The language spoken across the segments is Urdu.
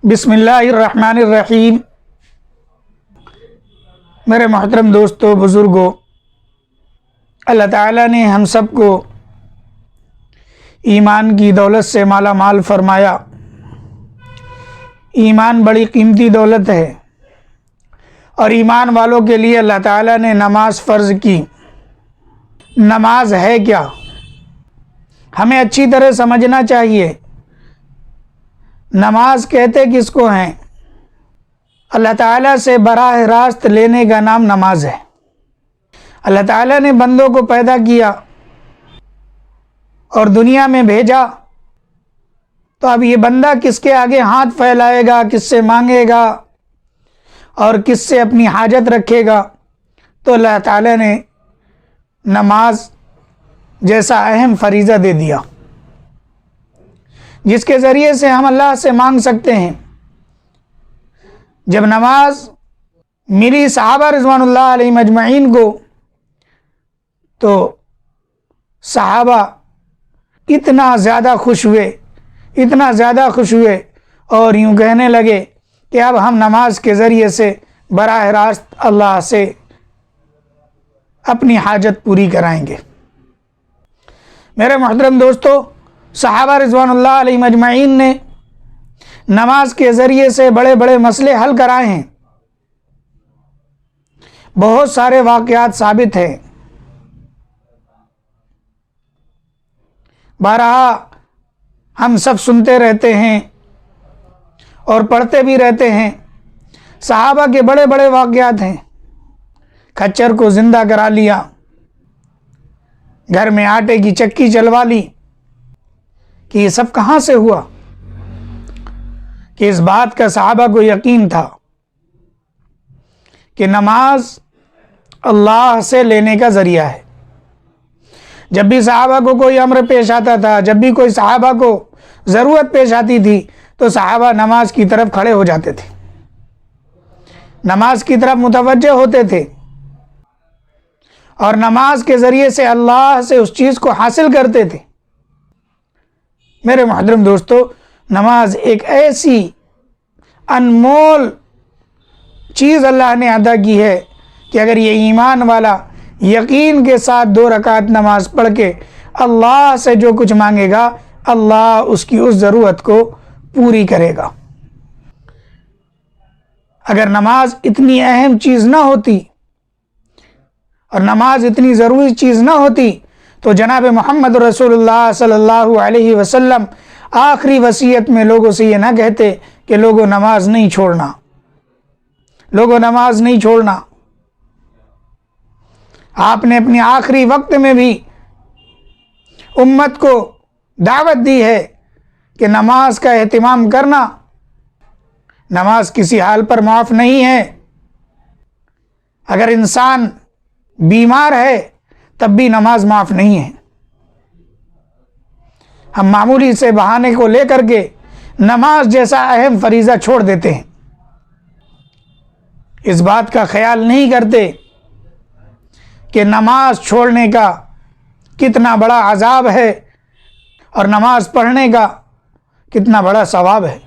بسم اللہ الرحمن الرحیم۔ میرے محترم دوستو، بزرگوں، اللہ تعالیٰ نے ہم سب کو ایمان کی دولت سے مالا مال فرمایا۔ ایمان بڑی قیمتی دولت ہے اور ایمان والوں کے لیے اللہ تعالیٰ نے نماز فرض کی۔ نماز ہے کیا؟ ہمیں اچھی طرح سمجھنا چاہیے۔ نماز کہتے کس کو ہیں؟ اللہ تعالیٰ سے براہ راست لینے کا نام نماز ہے۔ اللہ تعالیٰ نے بندوں کو پیدا کیا اور دنیا میں بھیجا، تو اب یہ بندہ کس کے آگے ہاتھ پھیلائے گا، کس سے مانگے گا اور کس سے اپنی حاجت رکھے گا؟ تو اللہ تعالیٰ نے نماز جیسا اہم فریضہ دے دیا جس کے ذریعے سے ہم اللہ سے مانگ سکتے ہیں۔ جب نماز ملی صحابہ رضوان اللہ علیہم اجمعین کو، تو صحابہ اتنا زیادہ خوش ہوئے اور یوں کہنے لگے کہ اب ہم نماز کے ذریعے سے براہ راست اللہ سے اپنی حاجت پوری کرائیں گے۔ میرے محترم دوستو، صحابہ رضوان اللہ علیہ مجمعین نے نماز کے ذریعے سے بڑے بڑے مسئلے حل کرائے ہیں۔ بہت سارے واقعات ثابت ہیں۔ بارہا ہم سب سنتے رہتے ہیں اور پڑھتے بھی رہتے ہیں۔ صحابہ کے بڑے بڑے واقعات ہیں۔ کھچر کو زندہ کرا لیا، گھر میں آٹے کی چکی چلوا لی، کہ یہ سب کہاں سے ہوا؟ کہ اس بات کا صحابہ کو یقین تھا کہ نماز اللہ سے لینے کا ذریعہ ہے۔ جب بھی صحابہ کو کوئی امر پیش آتا تھا، جب بھی کوئی صحابہ کو ضرورت پیش آتی تھی، تو صحابہ نماز کی طرف کھڑے ہو جاتے تھے، نماز کی طرف متوجہ ہوتے تھے اور نماز کے ذریعے سے اللہ سے اس چیز کو حاصل کرتے تھے۔ میرے محترم دوستو، نماز ایک ایسی انمول چیز اللہ نے عطا کی ہے کہ اگر یہ ایمان والا یقین کے ساتھ 2 رکعت نماز پڑھ کے اللہ سے جو کچھ مانگے گا، اللہ اس کی اس ضرورت کو پوری کرے گا۔ اگر نماز اتنی اہم چیز نہ ہوتی اور نماز اتنی ضروری چیز نہ ہوتی، تو جناب محمد رسول اللہ صلی اللہ علیہ وسلم آخری وصیت میں لوگوں سے یہ نہ کہتے کہ لوگوں نماز نہیں چھوڑنا۔ آپ نے اپنے آخری وقت میں بھی امت کو دعوت دی ہے کہ نماز کا اہتمام کرنا۔ نماز کسی حال پر معاف نہیں ہے۔ اگر انسان بیمار ہے تب بھی نماز معاف نہیں ہے۔ ہم معمولی سے بہانے کو لے کر کے نماز جیسا اہم فریضہ چھوڑ دیتے ہیں، اس بات کا خیال نہیں کرتے کہ نماز چھوڑنے کا کتنا بڑا عذاب ہے اور نماز پڑھنے کا کتنا بڑا ثواب ہے۔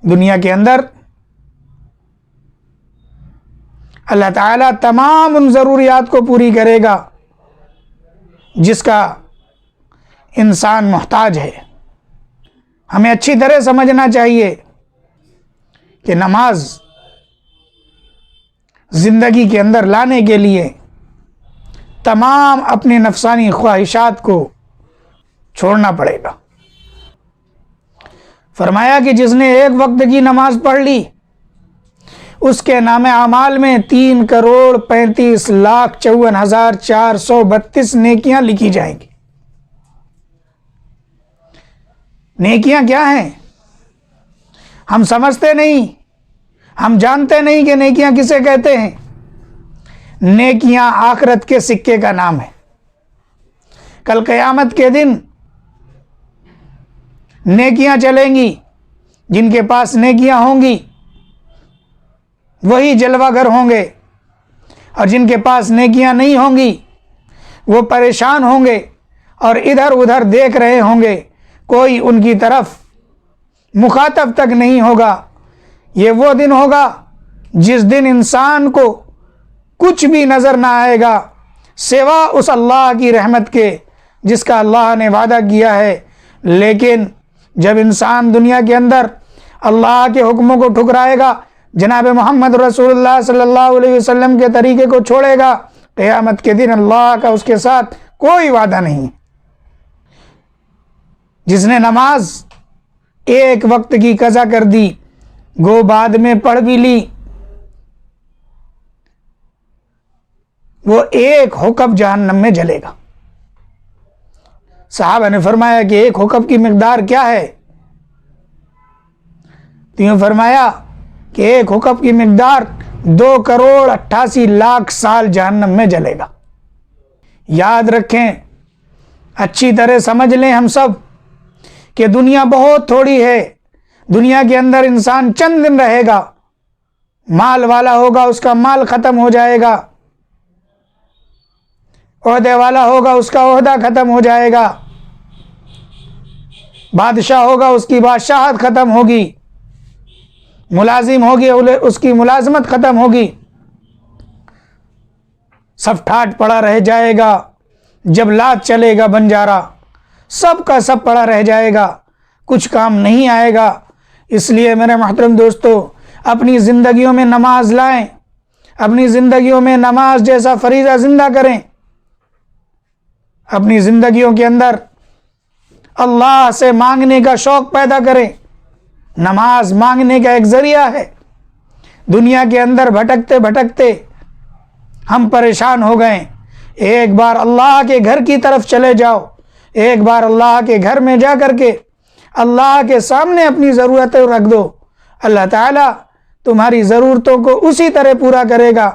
دنیا کے اندر اللہ تعالیٰ تمام ان ضروریات کو پوری کرے گا جس کا انسان محتاج ہے۔ ہمیں اچھی طرح سمجھنا چاہیے کہ نماز زندگی کے اندر لانے کے لیے تمام اپنے نفسانی خواہشات کو چھوڑنا پڑے گا۔ فرمایا کہ جس نے 1 وقت کی نماز پڑھ لی، اس کے نام اعمال میں 3,35,54,432 نیکیاں لکھی جائیں گی۔ نیکیاں کیا ہیں؟ ہم سمجھتے نہیں، ہم جانتے نہیں کہ نیکیاں کسے کہتے ہیں۔ نیکیاں آخرت کے سکے کا نام ہے۔ کل قیامت کے دن نیکیاں چلیں گی، جن کے پاس نیکیاں ہوں گی وہی جلوہ گر ہوں گے، اور جن کے پاس نیکیاں نہیں ہوں گی وہ پریشان ہوں گے اور ادھر ادھر دیکھ رہے ہوں گے، کوئی ان کی طرف مخاطب تک نہیں ہوگا۔ یہ وہ دن ہوگا جس دن انسان کو کچھ بھی نظر نہ آئے گا سوا اس اللہ کی رحمت کے جس کا اللہ نے وعدہ کیا ہے۔ لیکن جب انسان دنیا کے اندر اللہ کے حکموں کو ٹھکرائے گا، جناب محمد رسول اللہ صلی اللہ علیہ وسلم کے طریقے کو چھوڑے گا، قیامت کے دن اللہ کا اس کے ساتھ کوئی وعدہ نہیں۔ جس نے نماز ایک وقت کی قضا کر دی، گو بعد میں پڑھ بھی لی، وہ ایک حکم جہنم میں جلے گا۔ صحابہ نے فرمایا کہ ایک حکم کی مقدار کیا ہے؟ تو یوں فرمایا کہ ایک حکم کی مقدار 2,88,00,000 سال جہنم میں جلے گا۔ یاد رکھیں، اچھی طرح سمجھ لیں ہم سب کہ دنیا بہت تھوڑی ہے۔ دنیا کے اندر انسان چند دن رہے گا، مال والا ہوگا اس کا مال ختم ہو جائے گا، عہدے والا ہوگا اس کا عہدہ ختم ہو جائے گا، بادشاہ ہوگا اس کی بادشاہت ختم ہوگی، ملازم ہوگی اس کی ملازمت ختم ہوگی، سب ٹھاٹ پڑا رہ جائے گا۔ جب لات چلے گا بنجارا، سب کا سب پڑا رہ جائے گا، کچھ کام نہیں آئے گا۔ اس لیے میرے محترم دوستو، اپنی زندگیوں میں نماز لائیں، اپنی زندگیوں میں نماز جیسا فریضہ زندہ کریں، اپنی زندگیوں کے اندر اللہ سے مانگنے کا شوق پیدا کریں۔ نماز مانگنے کا ایک ذریعہ ہے۔ دنیا کے اندر بھٹکتے بھٹکتے ہم پریشان ہو گئے، ایک بار اللہ کے گھر کی طرف چلے جاؤ، ایک بار اللہ کے گھر میں جا کر کے اللہ کے سامنے اپنی ضرورتیں رکھ دو، اللہ تعالیٰ تمہاری ضرورتوں کو اسی طرح پورا کرے گا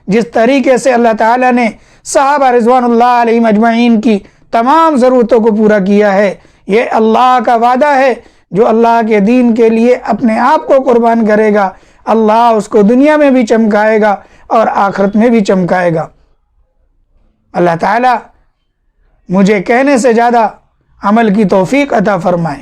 جس طریقے سے اللہ تعالیٰ نے صحابہ رضوان اللہ علیہم اجمعین کی تمام ضرورتوں کو پورا کیا ہے۔ یہ اللہ کا وعدہ ہے، جو اللہ کے دین کے لیے اپنے آپ کو قربان کرے گا، اللہ اس کو دنیا میں بھی چمکائے گا اور آخرت میں بھی چمکائے گا۔ اللہ تعالیٰ مجھے کہنے سے زیادہ عمل کی توفیق عطا فرمائے۔